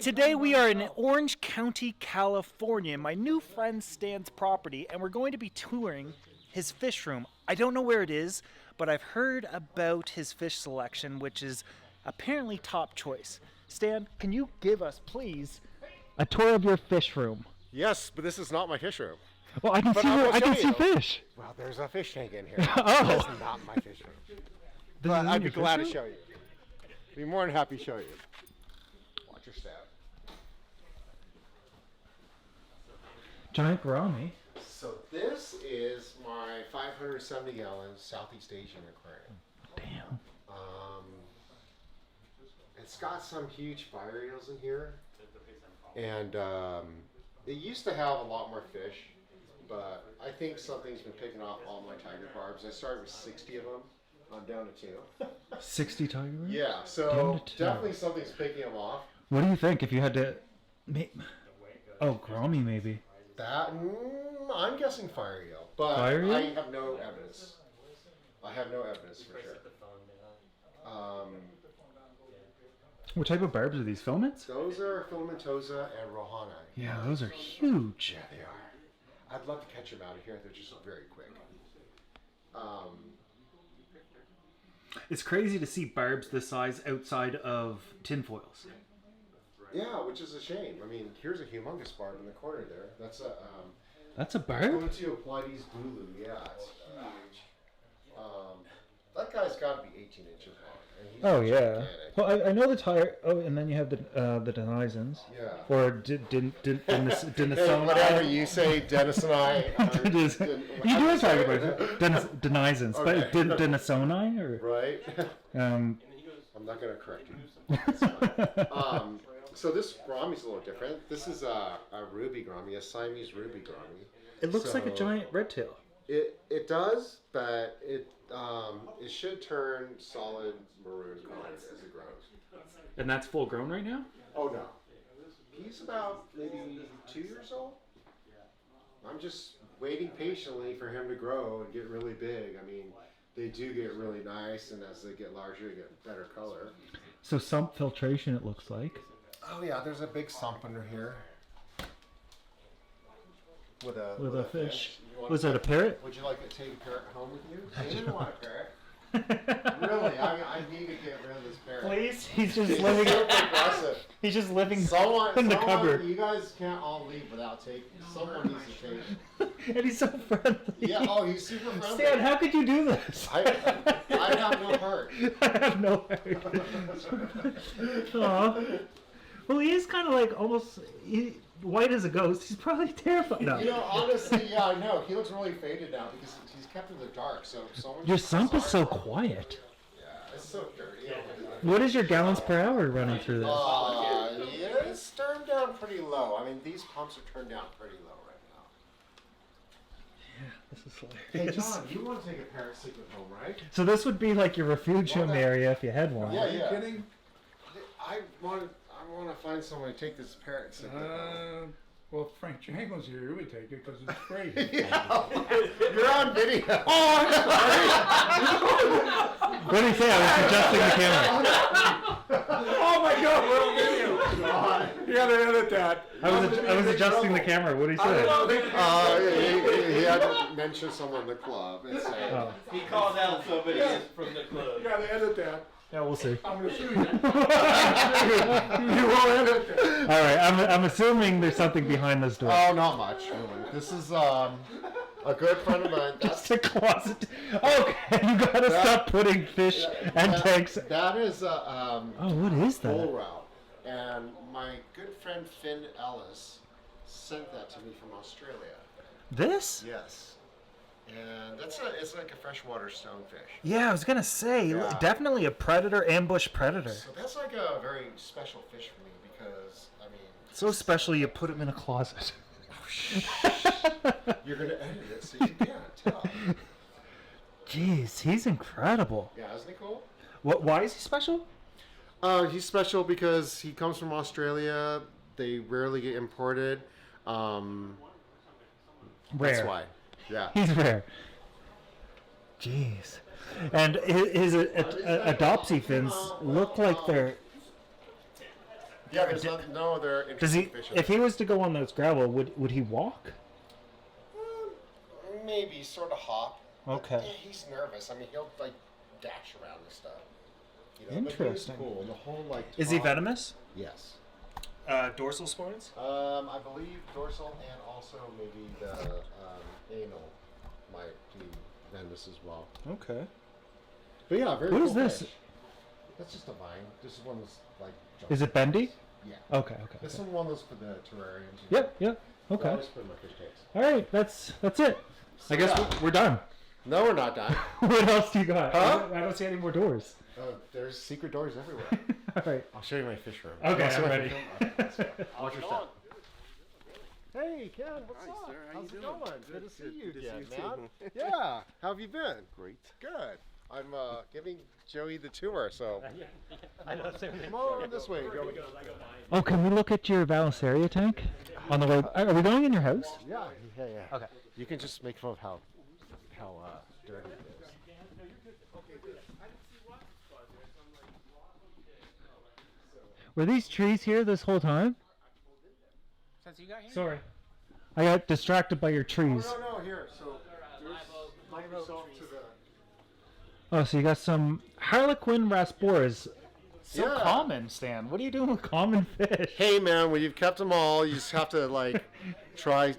Today we are in Orange County, California, my new friend Stan's property, and we're going to be touring his fish room. I don't know where it is, but I've heard about his fish selection, which is apparently top choice. Stan, can you give us, please, a tour of your fish room? Yes, but this is not my fish room. Well, I can see fish. Well, there's a fish tank in here. Oh. That's not my fish room. But I'd be glad to show you. Be more than happy to show you. Watch your step. Giant gourami. So this is my 570-gallon Southeast Asian aquarium. Damn. It's got some huge fire eels in here, and it used to have a lot more fish, but I think something's been picking off all my tiger barbs. I started with 60 of them. I'm down to 2. 60 tiger barbs? Yeah, so definitely something's picking them off. What do you think if you had to... Oh, gourami maybe. That, I'm guessing fire eel, but Fire eel? I have no evidence. I have no evidence for sure. What type of barbs are these? Filaments? Those are filamentosa and rohani. Yeah, those are huge. Yeah, they are. I'd love to catch them out of here. They're just very quick. It's crazy to see barbs this size outside of tinfoils. Yeah, which is a shame. I mean, here's a humongous barb in the corner there. That's a barb? Pleiades bulu. Yeah, it's huge. That guy's got to be 18 inches long. And he's gigantic. Well, I know the tire. Oh, and then you have the denizens. Yeah. Or Denisoni. Hey, whatever you say, Dennis and I. You do have tiger barbs. Denizens. Okay. But Denisoni or? Right. I'm not going to correct you. So this gourami's a little different. This is a ruby gourami, a Siamese ruby gourami. It looks like a giant red tail. It does, but it should turn solid maroon color as it grows. And that's full grown right now? Oh no, he's about maybe 2 years old. I'm just waiting patiently for him to grow and get really big. I mean, they do get really nice, and as they get larger, they get better color. So sump filtration, it looks like. Oh yeah, there's a big sump under here. With a fish. Was that a parrot? Would you like to take a parrot home with you? You didn't want a parrot. Really, I need to get rid of this parrot. Please, he's just living. He's just living in the cupboard. You guys can't all leave without taking. Someone needs to take. And he's so friendly. Yeah. Oh, he's super friendly. Stan, how could you do this? I have no heart. I have no heart. Aw. Well, he is kind of like almost white as a ghost. He's probably terrified. No. You know, honestly, yeah, I know. He looks really faded now because he's kept in the dark. So someone. Your sump is so quiet. Yeah, it's so dirty. What is your gallons per hour running through this? Yeah, it's turned down pretty low. I mean, these pumps are turned down pretty low right now. Yeah, this is Hey, hilarious. John, you want to take a parrot sleep at home, right? So this would be like your refuge home area if you had one. Yeah, Are you kidding? I want to find someone to take this parrot sleep at home. Well, if Frank Django's here, he would take it because it's free. You're on video. Oh, I'm sorry. What did he say? I was adjusting the camera. Oh my God, we're on video. You gotta edit that. I was adjusting the camera. What did he say? He had to mention someone in the club and say, Oh. He called out somebody from the club. You gotta edit that. Yeah, we'll see. I'm gonna sue you. You will edit that. All right, I'm assuming there's something behind this door. "Oh, not much, really. This is a good friend of mine. Just a closet. Okay, you gotta stop putting fish and tanks. That is Oh, what is that? bull route, and my good friend Finn Ellis sent that to me from Australia. This? Yes. And it's like a freshwater stonefish. Yeah, I was gonna say, Yeah. definitely a predator, ambush predator. So that's like a very special fish for me because, I mean... So special you put him in a closet. You're going to edit it so you can't tell. Jeez, he's incredible. Yeah, isn't he cool? Why is he special? He's special because he comes from Australia. They rarely get imported. Rare. That's why. Yeah. He's rare. Jeez. And his adopsy fins look like they're Yeah, there's no other Does he? interesting fish. If he was to go on those gravel, would he walk? Maybe sort of hop. Okay. Yeah, he's nervous. I mean, he'll like dash around and stuff. You know, Interesting. But he's cool. The whole like. Is he top- venomous? Yes. Dorsal spines? I believe dorsal and also maybe the anal might be venomous as well. Okay. But yeah, very What cool is this? fish. That's just a vine. This is one that's like. Is it bendy? Yeah. Okay. This Okay. is one that's for the terrariums. Yep. Yep. Okay. I just put in my fish tanks. All right. That's it. I guess yeah. we're done. No, we're not done. What else do you got? Huh? I don't see any more doors. There's secret doors everywhere. All right. I'll show you my fish room. Okay, I'll show I'm my ready. fish room. Watch your step. Hey, Ken, what's up? sir. How How's you it doing? going? Good to see you Good to again, see you man. too. Yeah, how have you been? Great. Good. I'm giving Joey the tour, so I know. come on this way, Joey. Oh, can we look at your Valisaria tank on the way? Are we going in your house? Yeah. Okay. You can just make fun of how dirty it is. Were these trees here this whole time? Since you got here? Sorry. I got distracted by your trees. No, here. So there's Microsoft to the. Oh, so you got some Harlequin rasporas. So Yeah. common, Stan. What are you doing with common fish? Hey man, when you've kept them all, you just have to like try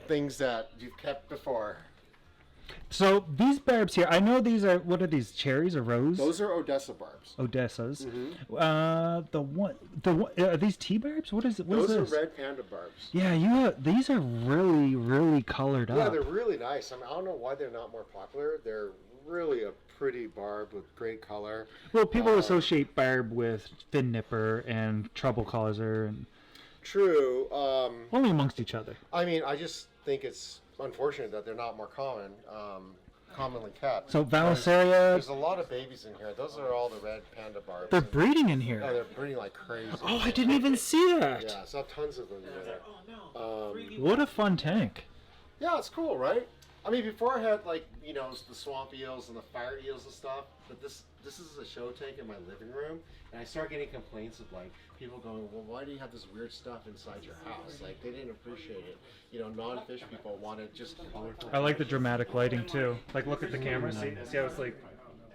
things that you've kept before. So these barbs here, I know these are, what are these, cherries or rose? Those are Odessa barbs. Odessas. Mm-hmm. Are these tea barbs? What is it? What Those is are this? red panda barbs. Yeah, these are really, really colored Yeah, up. they're really nice. I mean, I don't know why they're not more popular. They're really a pretty barb with great color. Well, people associate barb with fin nipper and trouble causer, and True. only amongst each other. I mean, I just think it's unfortunate that they're not more commonly kept. So There's Valisaria, a lot of babies in here. Those are all the red panda barbs. they're And- breeding in Oh, here. they're breeding like crazy. Oh, I didn't even see that. Yeah, so I have tons of them in there. What a fun tank. Yeah, it's cool, right? I mean, before I had like the swamp eels and the fire eels and stuff, but this is a show tank in my living room, and I start getting complaints of like people going, well, why do you have this weird stuff inside your house? Like they didn't appreciate it. Non-fish people wanted just colorful. I like the dramatic lighting too. Like, look at the camera. See how it's like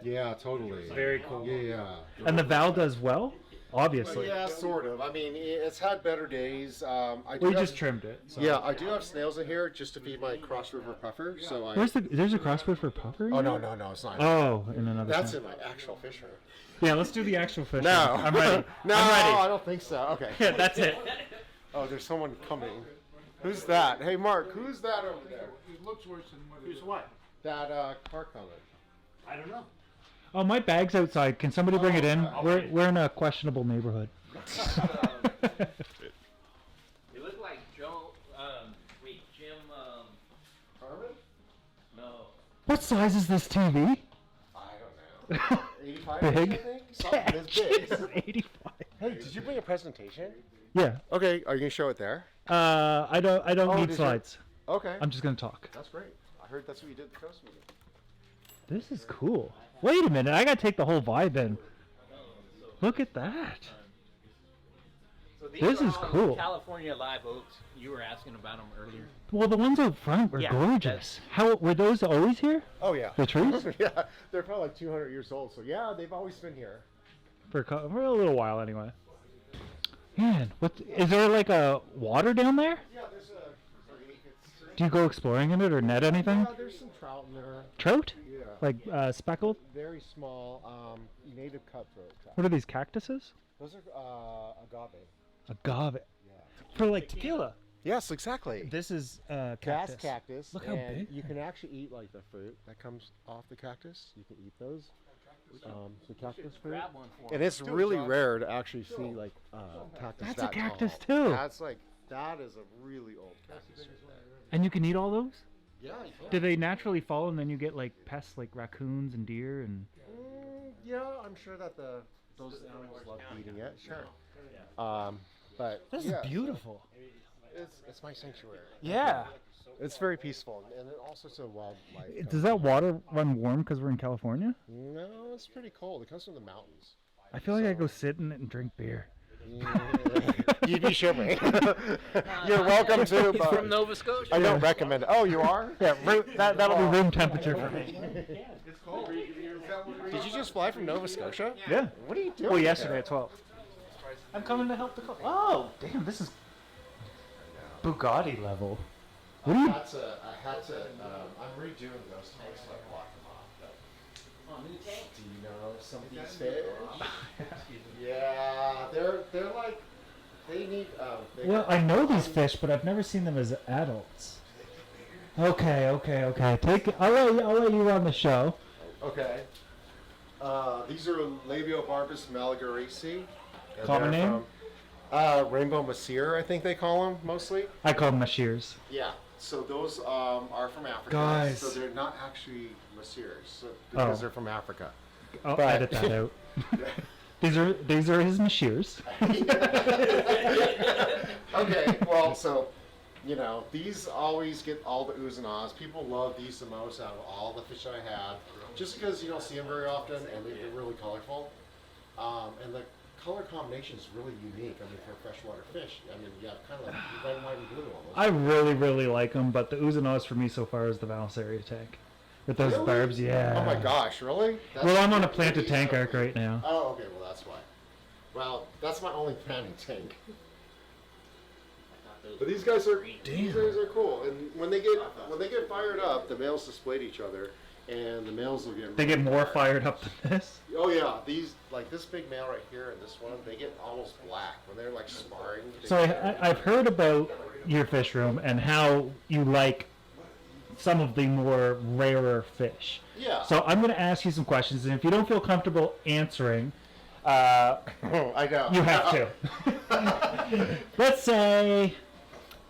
Yeah, totally. very cool. Yeah. And the Val does well, obviously. Yeah, sort of. I mean, it's had better days. I do We have- just trimmed it. So. Yeah, I do have snails in here just to feed my cross river puffer. So I. There's a crossword for puffer? Oh no, it's not. Oh, in another. That's tank. in my actual fish room. Yeah, let's do the actual fish. No, I'm ready. no, I'm ready. I don't think so. Okay. Yeah, that's it. Oh, there's someone coming. Who's that? Hey, Mark, who's that over there? It looks worse than what it is. Who's what? That car coming. I don't know. Oh, my bag's outside. Can somebody bring it in? We're in a questionable neighborhood. You look like Joe. Jim. Carmen? No. What size is this TV? I don't know. 85 Big. I think? Something this big. Jesus, 85. Hey, did you bring a presentation? Yeah. Okay, are you gonna show it there? I don't Oh, need did you? slides. Okay. I'm just gonna talk. That's great. I heard that's what you did at the Coast meeting. This is cool. Wait a minute, I gotta take the whole vibe in. Look at that. So these This are is all cool. California live oaks. You were asking about them earlier. Well, the ones out front were Yeah, gorgeous. How were those always here? Oh yeah. The trees? Yeah, they're probably like 200 years old. So yeah, they've always been here. For a little while, anyway. Man, is there like a water down there? Yeah, there's a creek. Do you go exploring in it or net anything? Yeah, there's some trout in there. Trout? Yeah. Like speckled? Very small, native cutthroat trout. What are these, cactuses? Those are agave. Agave. Yeah. For like tequila. Yes, exactly. This is Gas cactus. cactus. Look how and big you can actually eat like the fruit that comes off the cactus. You can eat those. The cactus fruit. Grab one for And me. it's really rare to actually see like cactus. That's a that cactus, tall. too. That is a really old cactus right there. And you can eat all those? Yeah, you can. Do they naturally fall and then you get like pests like raccoons and deer and... Yeah, I'm sure that those animals love eating it. Sure. But This yeah, is beautiful. It's my sanctuary. Yeah. It's very peaceful, and then all sorts of wildlife. Does that water run warm because we're in California? No, it's pretty cold. It comes from the mountains. I feel like I go sit in it and drink beer. You'd be shivering. You're welcome to. He's from Nova Scotia. I don't recommend it. Oh, you are? Yeah, that'll be room temperature for me. It's cold. Did you just fly from Nova Scotia? Yeah. What are you doing? Well, yesterday at 12. I'm coming to help the couple. Oh, damn, this is Bugatti level. What are you? I had to. I'm redoing those tanks so I can lock them off. But Oh, new tank. do you know some of these fish? Yeah, they're like they need. Well, I know these fish, but I've never seen them as adults. Okay. I'll let you run the show. Okay. These are Labiobarbus malagarisi. and Common they're name? from, Rainbow Messier, I think they call them mostly. I call them my shears. Yeah. So those are from Africa. Guys. So they're not actually Messiers because Oh. they're from Africa. I'll But- edit that out. These are his shears. Okay. Well, so these always get all the oohs and ahs. People love these the most out of all the fish I had, just because you don't see them very often and they're really colorful. And the color combination is really unique. I mean, for a freshwater fish, I mean, you have kind of like red, white, and blue almost. I really like them, but the oohs and ahs for me so far is the Valsaria tank. With those Really? barbs, yeah. Oh my gosh, really? Well, I'm on a really planted tank arc something. right now. Oh, okay. Well, that's why. Well, that's my only planting tank. But these guys are cool, and when they get fired up, the males display to each other, and the males will get. They get more fired up than this. Oh yeah, these like this big male right here and this one, they get almost black when they're like sparring. So I've heard about your fish room and how you like some of the more rarer fish. Yeah. So I'm going to ask you some questions, and if you don't feel comfortable answering, I know. you have to. Let's say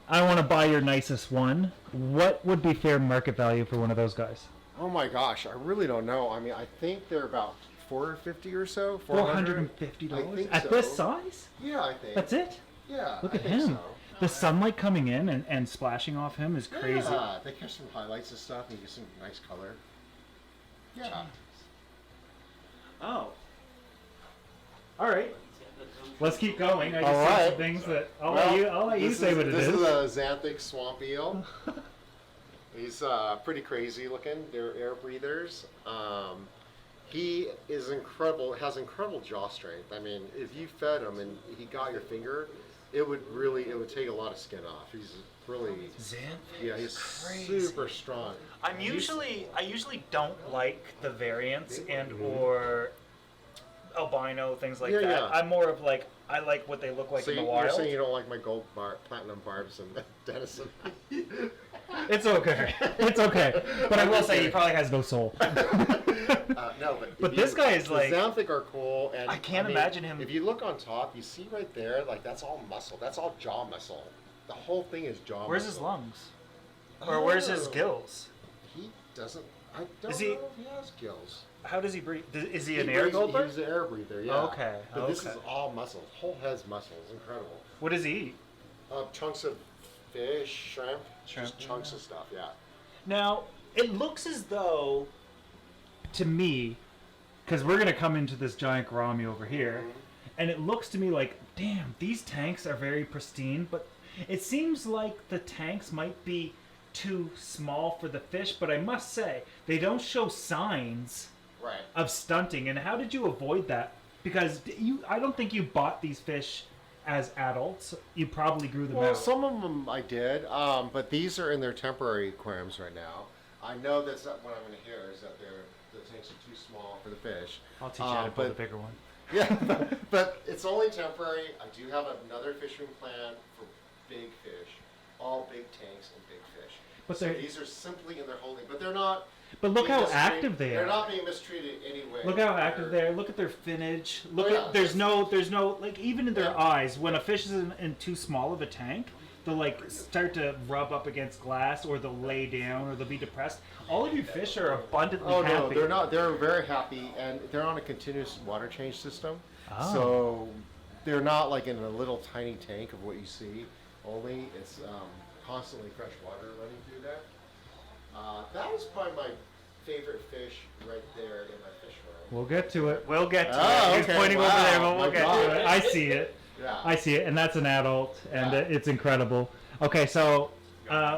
I want to buy your nicest one. What would be fair market value for one of those guys? Oh my gosh, I really don't know. I mean, I think they're about $450 or so. $450 I think at so. this size? Yeah, I think. That's it? Yeah. Look I at think him. so. The sunlight coming in and splashing off him is crazy. Yeah, they catch some highlights and stuff, and you get some nice color. Yeah. Oh. All right. Let's keep going. I just All see right. some things that I'll Well, let you say what it is. This is a xanthic swamp eel. He's pretty crazy looking. They're air breathers. He is incredible. Has incredible jaw strength. I mean, if you fed him and he got your finger, it would take a lot of skin off. He's really, yeah, he's super strong. I usually don't like the variants and or albino things like Yeah, that. yeah. I'm more of like I like what they look like So in the you're wild. saying you don't like my platinum barbs and Denison? It's okay. It's okay. But I will say he probably has no soul. No, But this guy is the like- xanthic are cool, and I can't mean, imagine him- If you look on top, you see right there, like that's all muscle. That's all jaw muscle. The whole thing is jaw. Where's muscle. his lungs? Or where's his Oh. gills? He doesn't. I don't Is know he- if he has gills. How does he breathe? Is he an He air breathes- goldberg? He's an air breather. Yeah. Okay, But this is okay. all muscle. Whole head's muscle. It's incredible. What does he eat? Chunks of fish, shrimp, Shrimp, just chunks of stuff. Yeah. Now, it looks as though To me, because we're gonna come into this giant gourami over here, and it looks to me like, damn, these tanks are very pristine, but it seems like the tanks might be too small for the fish. But I must say, they don't show signs Right. of stunting. And how did you avoid that? Because I don't think you bought these fish as adults. You probably grew them Well, out. some of them I did, but these are in their temporary aquariums right now. I know that's not what I'm going to hear is that the tanks are too small for the fish. I'll teach you how to build a but bigger one. yeah, but it's only temporary. I do have another fish room plan for big fish, all big tanks and big fish. But So they're- these are simply in their holding, but they're not. But look being how mistreated- active they They're are. not being mistreated anyway. Look how active they are. Look at their finnage. Look yeah. at there's no like even in their Yeah. eyes. When a fish is in too small of a tank, they'll like start to rub up against glass, or they'll lay down, or they'll be depressed. All of you fish are abundantly Oh happy. no, they're not. They're very happy, and they're on a continuous water change system. Oh. So they're not like in a little tiny tank of what you see. Only it's constantly fresh water running through there. That was probably my favorite fish right there in my fish room. We'll get to it. we'll get to Oh, it. He's okay, pointing over wow, there, but my we'll get God. to it. I see it. Yeah. I see it, and that's an adult, and Yeah. it's incredible. Okay, so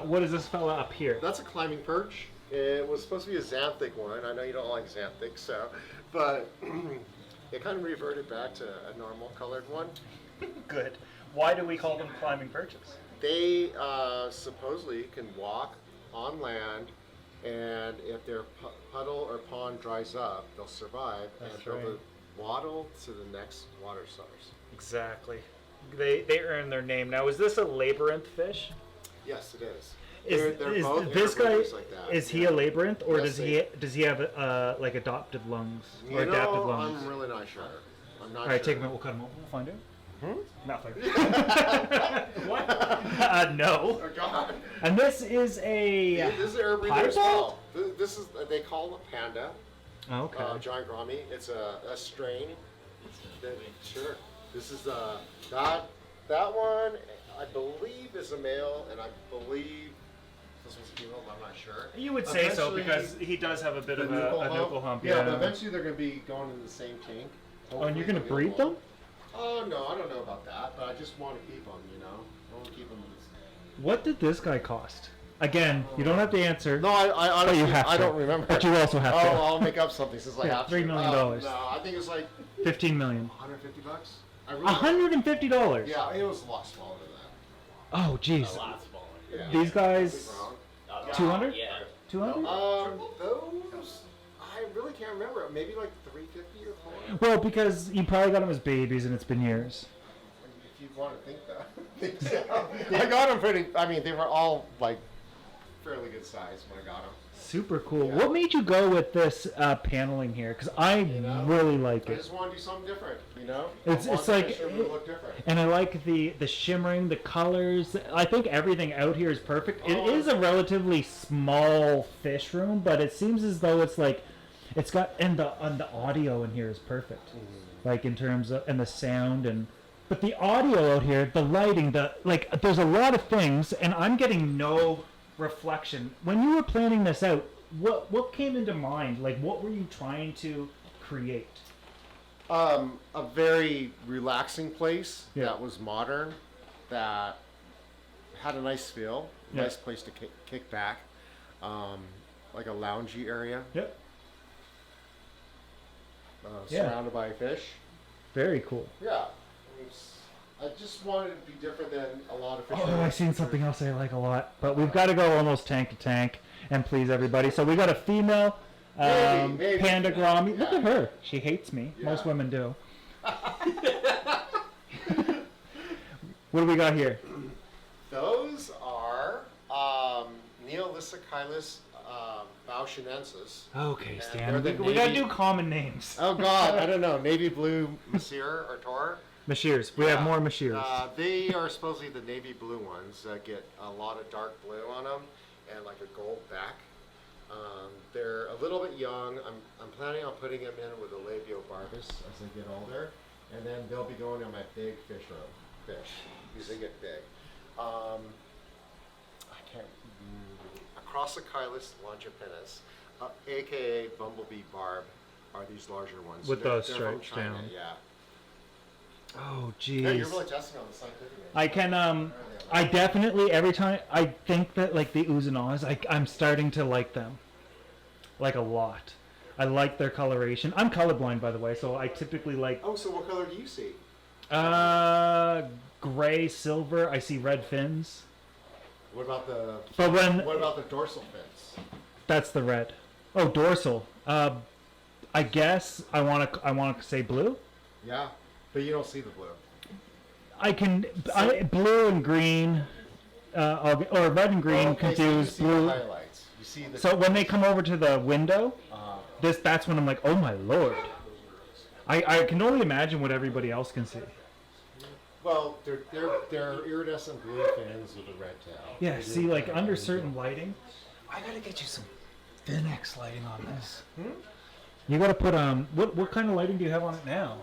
what is this fella up here? That's a climbing perch. It was supposed to be a xanthic one. I know you don't like xanthics, so, but it kind of reverted back to a normal colored one. Good. Why do we call them climbing perches? They supposedly can walk on land, and if their puddle or pond dries up, they'll survive That's and they'll right. waddle to the next water source. Exactly. They earn their name. Now, is this a labyrinth fish? Yes, it is. Is, They're is both this guy? airbreathers like that. Is he a labyrinth, or Yes, does he have like adoptive lungs or You adaptive know, lungs? I'm really not sure. I'm not All right, sure. take him out. We'll cut him out. We'll find out. Nothing. What? No. Oh, God. And this is a. This is an airbreather as piebald? well. This is, they call it a panda. Oh, okay. Giant gourami. It's a strain. Sure. This is that one. I believe is a male, and I believe this one's a female. But I'm not sure. You would say so Eventually, because he does have a bit the of a nuchal hump. Yeah, but eventually they're going to be going in the same tank. Oh, and you're gonna Hopefully breed they'll- them? Oh no, I don't know about that, but I just want to keep them. You know, I want to keep them. What did this guy cost? Again, you don't have to answer. No, I honestly, you have I to. don't remember. But you also have Oh, to. I'll make up something since I Yeah, have to. $3 million. No, I think it's like 15 million. $150. I really $150. Yeah, it was a lot smaller than that. Oh, jeez. A lot smaller. Yeah. These guys, Wrong. 200? Yeah. 200? Those I really can't remember. Maybe like 350 or 400. Well, because you probably got them as babies, and it's been years. If you want to think that. Think so. I got them pretty. I mean, they were all like fairly good size when I got them. Super cool. Yeah. What made you go with this paneling here? Because I know? really like I it. just want to do something different, you know. It's- I want it's the like- picture to look different. And I like the shimmering, the colors. I think everything out here is perfect. It Oh. is a relatively small fish room, but it seems as though it's like, it's got, and the audio in here is perfect. Like in terms of, and the sound and, but the audio out here, the lighting, there's a lot of things, and I'm getting no reflection. When you were planning this out, what came into mind? Like, what were you trying to create? A very relaxing place Yeah. that was modern, that had a nice feel, Yeah. nice place to kick back, like a loungy area, Yep. Yeah. surrounded by fish. Very cool. Yeah, I just wanted it to be different than a lot of fish. Oh, I've seen something else I like a lot, but we've got to go almost tank to tank and please everybody. So we got a female Maybe. panda gourami. Look Yeah. at her. She hates me. Yeah. Most women do. What do we got here? Those are Neolysichylis baushinensis. Okay, And Stan. they're the We got to navy- do common names. Oh God, I don't know, navy blue Monsieur or Tor. Mashirs. We have Yeah. more Mashirs. They are supposedly the navy blue ones that get a lot of dark blue on them and like a gold back. They're a little bit young. I'm planning on putting them in with a labiobarbus as they get older, and then they'll be going in my big fish because they get big. I can't. Acroscychylis longipinus, aka bumblebee barb, are these larger ones. With They're- those they're from stripes China, down. Yeah. Oh, Yeah, you're jeez. really testing on the scientific. I can, I definitely, every time, I think that, like, the oohs and ahs, I'm starting to like them. Like, a lot. I like their coloration. I'm colorblind, by the way, so I typically like, Oh, so what color do you see? gray, silver. I see red fins. What about the But when, what about the dorsal fins? that's the red. Oh, dorsal. I guess I want to say blue. Yeah, but you don't see the blue. I can, blue and green, or red and green Okay, so you confused see blue. the highlights. You see the. So when they come over to the window, that's when I'm like, oh my lord. I can only imagine what everybody else can see. Well, they're iridescent blue fins with a red tail. Yeah, They see, do like kinda under unusual. certain lighting, I gotta get you some Finex lighting on this. Hmm? You gotta put what kind of lighting do you have on it now?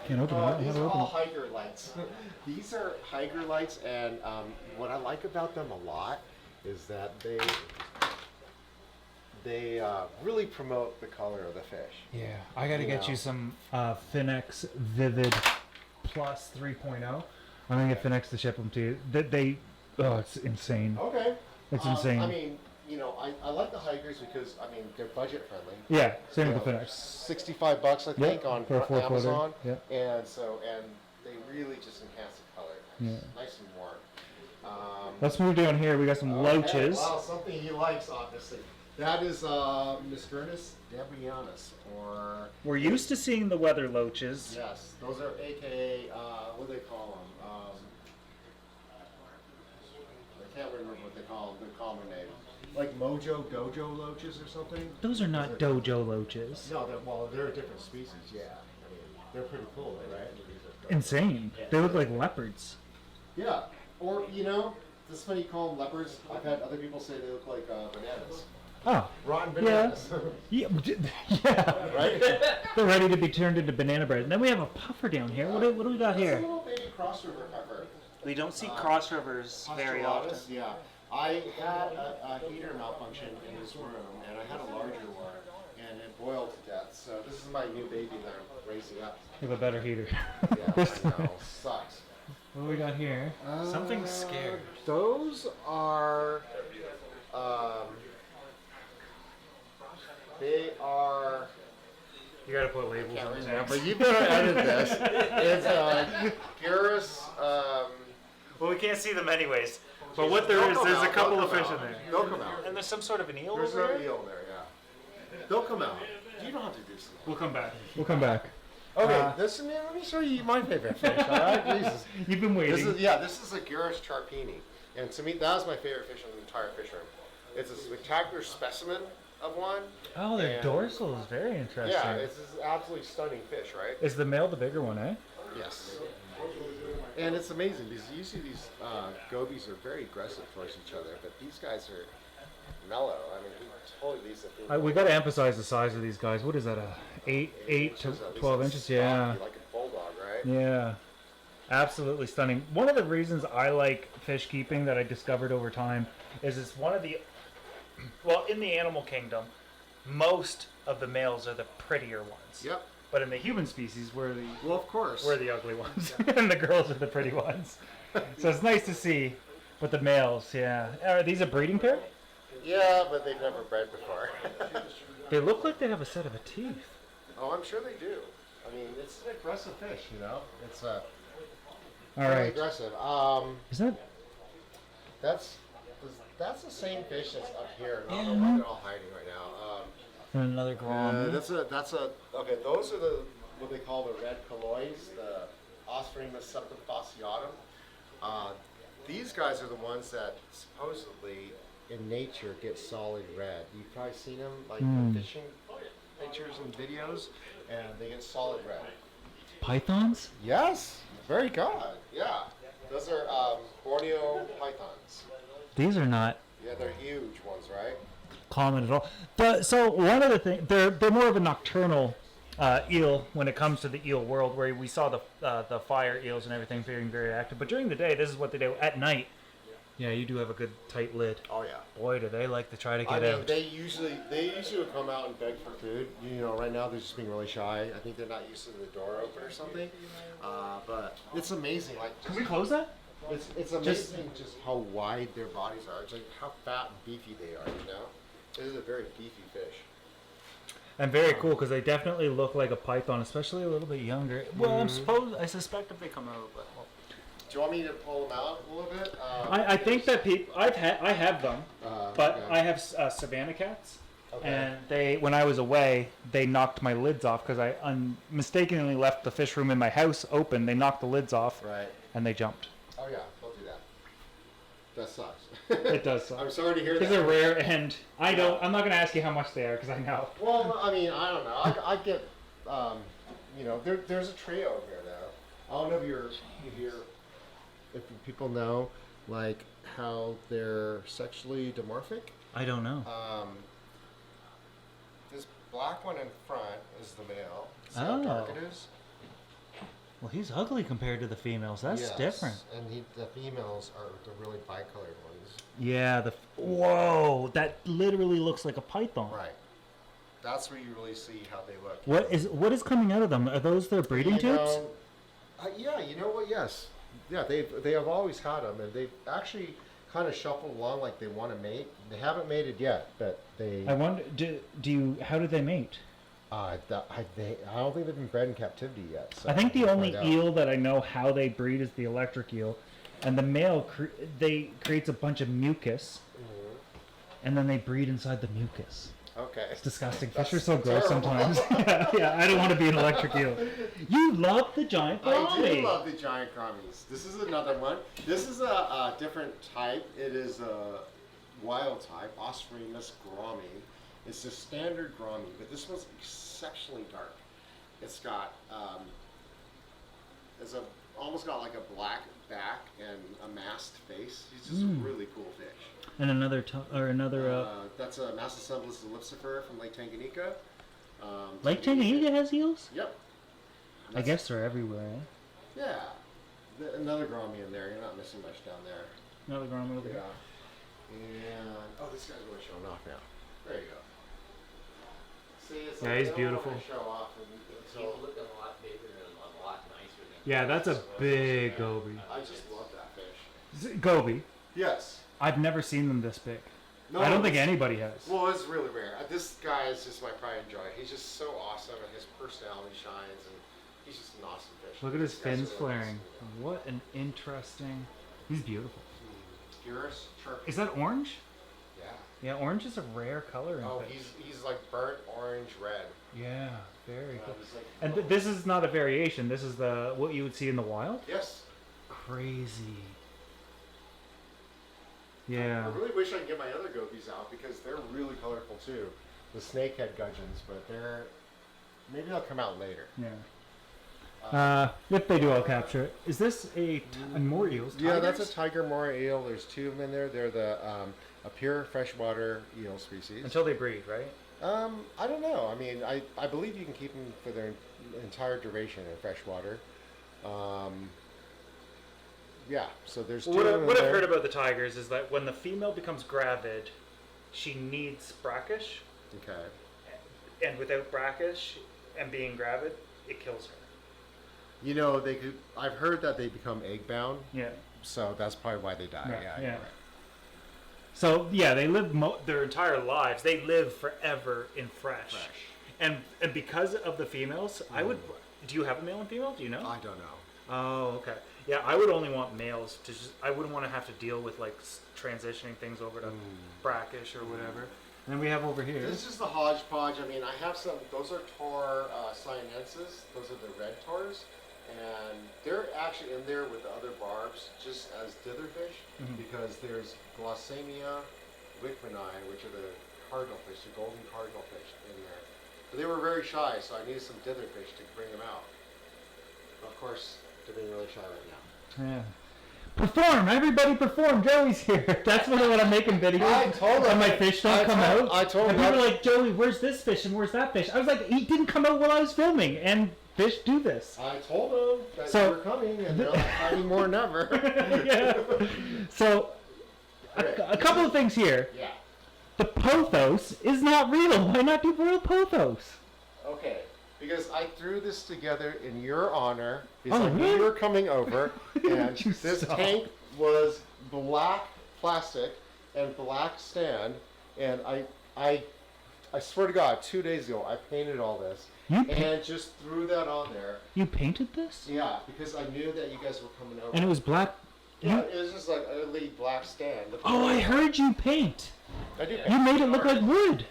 Can't open it. I These haven't are opened all it. Higer lights. These are Higer lights, and what I like about them a lot is that they really promote the color of the fish. Yeah, I gotta You get know. you some Finex Vivid plus 3.0. I'm gonna get Finex to ship them to you. Oh, it's insane. Okay. It's insane. I mean, you know, I like the hikers because I mean they're budget friendly. Yeah, same You with the know, Finex. $65 I think on for a 4-footer. Amazon. Yeah. And they really just enhance the color. Yeah. Nice and warm. Let's move down here. We got some loaches. Wow, something he likes, obviously. That is Miscernus debrianus, or We're used to seeing the weather loaches. yes, those are AKA what do they call them? I can't remember what they call them. The common name, like Mojo Dojo loaches or something. Those are not dojo loaches. No, they're a different species. Yeah, I mean they're pretty cool, right? Insane. They look like leopards. Yeah, or you know, this is funny you call them leopards. I've had other people say they look like bananas. Oh. Rotten bananas. Yeah. Yeah. Right? They're ready to be turned into banana bread. And then we have a puffer down here. What do we got It's a here? little baby cross river puffer. We don't see cross rivers very often. Postulatus, yeah. I had a heater malfunction in this room, and I had a larger one, and it boiled to death. So this is my new baby that I'm raising up. We have a better heater. Yeah, I know. Sucks. What do we got here? Something scared. Those are, they are. You gotta put labels Can't on remember. it. You better edit this. It's Gurus. Well, we can't see them anyways. But what They'll there is, come there's a out, couple they'll of come fish in out. there. They'll come out. And there's some sort of an eel There's over no there? eel there, yeah. They'll come out. You don't have to do something. We'll come back. We'll come back. Okay, let me show you my favorite fish. All right, Jesus. You've been waiting. This is a Gurus charpini, and to me, that was my favorite fish in the entire fish room. It's a spectacular specimen of one. Oh, their and- dorsal is very interesting. Yeah, it's this absolutely stunning fish, right? Is the male the bigger one, eh? Yes. And it's amazing because usually these gobies are very aggressive towards each other, but these guys are mellow. I mean, he totally leaves it. We got to emphasize the size of these guys. What is that? 8 to 12 inches? Yeah. Like a bulldog, right? Yeah. Absolutely stunning. One of the reasons I like fish keeping that I discovered over time is it's one of the, well, in the animal kingdom, most of the males are the prettier ones. Yep. But in the human species, we're Well, of course. the ugly ones, and the girls are the pretty ones. So it's nice to see. But the males, yeah. Are these a breeding pair? Yeah, but they've never bred before. They look like they have a set of teeth. Oh, I'm sure they do. I mean, it's an aggressive fish, you know. It's All very right. aggressive. Is that? That's the same fish that's up here. I don't know why they're all hiding right now. Another gourami. Okay. Those are what they call the red colloids, the Osphrema septifasciatum. These guys are the ones that supposedly in nature get solid red. You've probably seen them like in fishing pictures and videos, and they get solid red. Pythons? Yes, very good. Yeah, those are Borneo pythons. These are not Yeah, they're huge ones, right? common at all. So one of the things, they're more of a nocturnal eel when it comes to the eel world, where we saw the fire eels and everything being very active. But during the day, this is what they do. At night, yeah, you do have a good tight lid. Oh yeah. Boy, do they like to try to I get mean, out. they usually will come out and beg for food. You know, right now they're just being really shy. I think they're not used to the door open or something. But it's amazing. Like, Can we close that? it's amazing just how wide their bodies are. It's like how fat and beefy they are. You know, this is a very beefy fish. And very cool because they definitely look like a python, especially a little bit younger. Well, I suspect if they come out, but well. Do you want me to pull them out a little bit? I think that I have them, but okay. I have Savannah cats, Okay. and they when I was away they knocked my lids off because I mistakenly left the fish room in my house open. They knocked the lids off, Right. and they jumped. Oh yeah, they'll do that. That sucks. It does suck. I'm sorry to hear that. Because they're rare, and I'm not going to ask you how much they are because I know. Well, I mean, I don't know. I get, you know, there's a trio over here now. I don't know if people know, like, how they're sexually dimorphic. I don't know. This black one in front is the male. See how dark it is? Well, he's ugly compared to the females. That's Yes. different. And the females are the really bicolored ones. Yeah. Whoa, that literally looks like a python. Right. That's where you really see how they look. What is coming out of them? Are those their breeding You tubes? know, Yeah, you know what? Yes, yeah, they have always had them, and they've actually kind of shuffled along like they want to mate. They haven't mated yet, but they. I wonder, do you? How do they mate? I don't think they've been bred in captivity yet. So I think the we'll only find out. eel that I know how they breed is the electric eel, and the male they creates a bunch of mucus, and then they breed inside the mucus. Okay. It's disgusting. That's Fish are so gross terrible. sometimes. yeah, I don't want to be an electric eel. You love the giant I gourami. do love the giant gouramis. This is another one. This is a different type. It is a wild type, Ostremus gourami. It's a standard gourami, but this one's exceptionally dark. It's got almost got like a black back and a masked face. He's just a really cool fish. And another That's a Massosemblus ellipsifer from Lake Tanganyika. Lake Tanganyika has eels. Yep. I guess they're everywhere. Eh? Yeah. Another gourami in there. You're not missing much down there. Another gourami over Yeah. here. And oh, this guy's really showing off now. There you go. See, it's Yeah, he's they don't beautiful. wanna Show off He's until looking a lot bigger and a lot nicer than. Yeah, that's a big goby. I just love that fish. Goby. Yes. I've never seen them this big. No, I don't think it's- anybody has. Well, it's really rare. This guy is just my pride and joy. He's just so awesome, and his personality shines, and he's just an awesome fish. Look at his This guy's fins really flaring. nice. What an interesting. He's beautiful. Purus, chirp. Is that orange? Yeah. Yeah, orange is a rare color in Oh, fish. he's like burnt orange red. Yeah, very cool. He's like, And this is not a variation. This is the what you would see in the wild. yes. Crazy. I Yeah. really wish I could get my other gobies out because they're really colorful too. The snakehead gudgeons, but maybe they'll come out later. Yeah. If they do, I'll capture it. Is this and more eels? Yeah, that's a Tigers? tiger mora eel. There's two of them in there. They're a pure freshwater eel species. Until they breed, right? I don't know. I mean, I believe you can keep them for their entire duration in freshwater. Yeah, so there's two What, of them what I've there. heard about the tigers is that when the female becomes gravid, she needs brackish, Okay. and without brackish and being gravid, it kills her. You know, I've heard that they become egg bound, Yeah. so that's probably why they die. Right, Yeah. yeah. You're right. So yeah, they live their entire lives. They live forever in fresh. And because of the females, I would. Do you have a male and female? Do you know? I don't know. Oh, okay. Yeah, I would only want males to just. I wouldn't want to have to deal with like transitioning things over to brackish or whatever. And then we have over here. This is the hodgepodge. I mean, I have some. Those are Tor sinensis. Those are the red Tors, and they're actually in there with the other barbs, just as ditherfish, because there's Glossamia wickmani, which are the cardinal fish, the golden cardinal fish, in there. But they were very shy, so I needed some ditherfish to bring them out. Of course, they're being really shy right now. Yeah. Perform! Everybody perform! Joey's here! That's what I'm making videos. I told him. And my fish don't come out. I told and him. people are like, Joey, where's this fish and where's that fish? I was like, he didn't come out while I was filming, and fish do this. I told them that So- you were coming, and they're like, fighting more than ever. Yeah. So, a couple of things here. Yeah. The pothos is not real. Why not do real pothos? Okay, because I threw this together in your honor because Oh, I knew really? you were coming over, and You this stop. tank was black plastic and black stand, and I swear to God, 2 days ago I painted all this You and just threw that on there. You painted this? Yeah, because I knew that you guys were coming over. And it was black. yeah, you- it was just like a ugly black stand. Oh, I heard you paint. I did. You made it look like wood.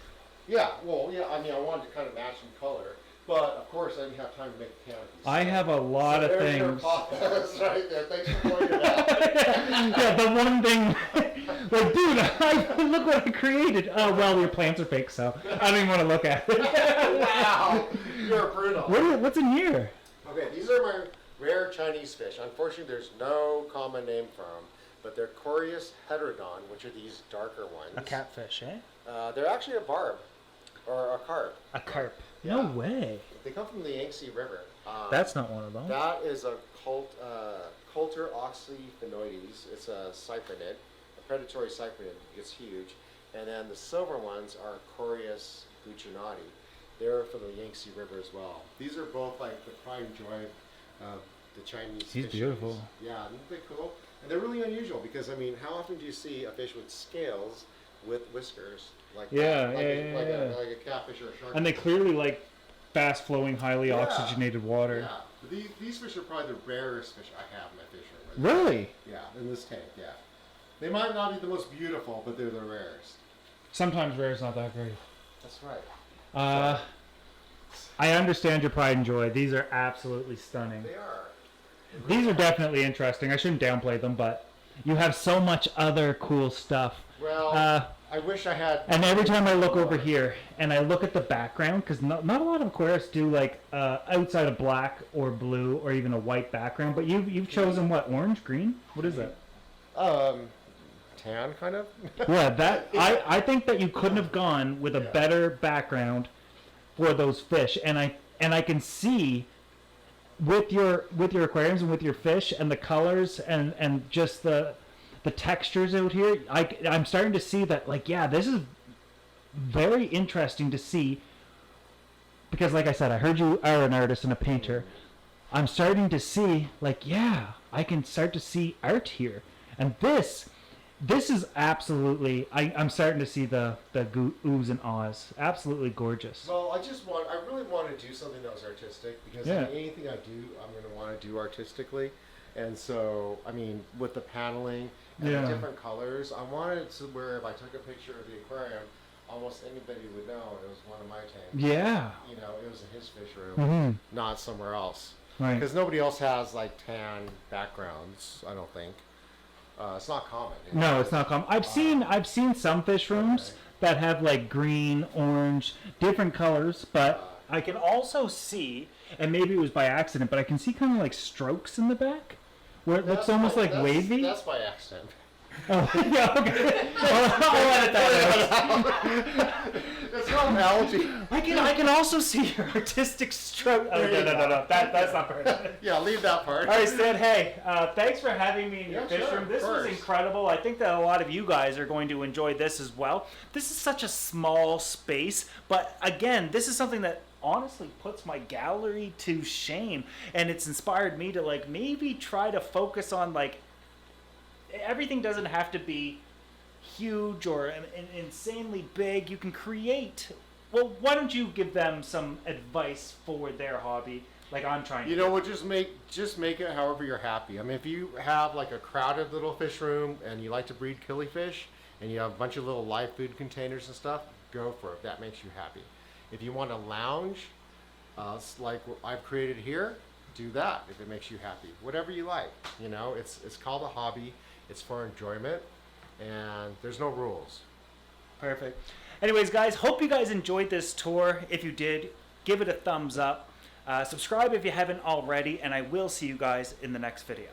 Yeah, well, yeah. I mean, I wanted to kind of match in color, but of course, I didn't have time to make the canopies. I have a lot of There's your things. podcast right there. Thanks for pointing it out. Yeah, the one thing, like, dude, look what I created. Oh, well, your plants are fake, so I don't even want to look at it. Wow, you're brutal. What's in here? Okay, these are my rare Chinese fish. Unfortunately, there's no common name for them, but they're Corius heterodon, which are these darker ones. A catfish, eh? They're actually a barb, or a carp. A carp. Yeah. No way. They come from the Yangtze River. That's not one of them. That is a Coulter oxyphenoides. It's a cyprinid, a predatory cyprinid. It's huge. And then the silver ones are Corius buccinati. They're from the Yangtze River as well. These are both like the prime joy of the Chinese. He's fisheries. beautiful. Yeah, isn't they cool? And they're really unusual because I mean, how often do you see a fish with scales with whiskers like Yeah, that? Like, yeah, like, yeah. like a catfish or a shark. And they clearly like fast flowing, highly Yeah. oxygenated water. Yeah, but these fish are probably the rarest fish I have in my fish room. Really? Yeah, in this tank. Yeah, they might not be the most beautiful, but they're the rarest. Sometimes rare is not that great. That's right. I understand your pride and joy. These are absolutely stunning. They are. These are definitely interesting. I shouldn't downplay them, but you have so much other cool stuff. Well, I wish I had. And every time I look over here and I look at the background, because not a lot of aquarists do like outside of black or blue or even a white background, but you've chosen what, orange, green? What is that? Tan, kind of. Yeah, that I think that you couldn't have gone with a better background for those fish, and I can see with your aquariums and with your fish and the colors and just the textures out here. I'm starting to see that, like, yeah, this is very interesting to see, because like I said, I heard you are an artist and a painter. I'm starting to see, like, yeah, I can start to see art here, and this is absolutely, I'm starting to see the oohs and ahs. Absolutely gorgeous. Well, I really want to do something that was artistic because I mean, anything I do, I'm going to want to do artistically. And so, I mean, with the paneling and the different colors, I wanted to where if I took a picture of the aquarium, almost anybody would know it was one of my tanks. Yeah. You know, it was in his fish room, Mm-hmm. not somewhere else. Right. Because nobody else has like tan backgrounds, I don't think. It's not common. You know? No, it's not common. I've seen some fish rooms that have like green, orange, different colors, but I can also see, and maybe it was by accident, but I can see kind of like strokes in the back, where it looks almost like wavy. That's by accident. Oh, yeah, okay. I'll edit that out. It's not an algae. I can also see your artistic stroke. Oh, no. That's not part. Yeah, leave that part. All right, Stan. Hey, thanks for having me in your Yeah, fish sure, room. This of was course. incredible. I think that a lot of you guys are going to enjoy this as well. This is such a small space, but again, this is something that honestly puts my gallery to shame, and it's inspired me to like maybe try to focus on like everything doesn't have to be huge or insanely big. You can create. Well, why don't you give them some advice for their hobby, like I'm trying to? You know what? Just make it however you're happy. I mean, if you have like a crowded little fish room and you like to breed killifish and you have a bunch of little live food containers and stuff, go for it. That makes you happy. If you want to lounge, like what I've created here, do that. If it makes you happy, whatever you like. You know, it's called a hobby. It's for enjoyment, and there's no rules. Perfect. Anyways, guys, hope you guys enjoyed this tour. If you did, give it a thumbs up. Subscribe if you haven't already, and I will see you guys in the next video.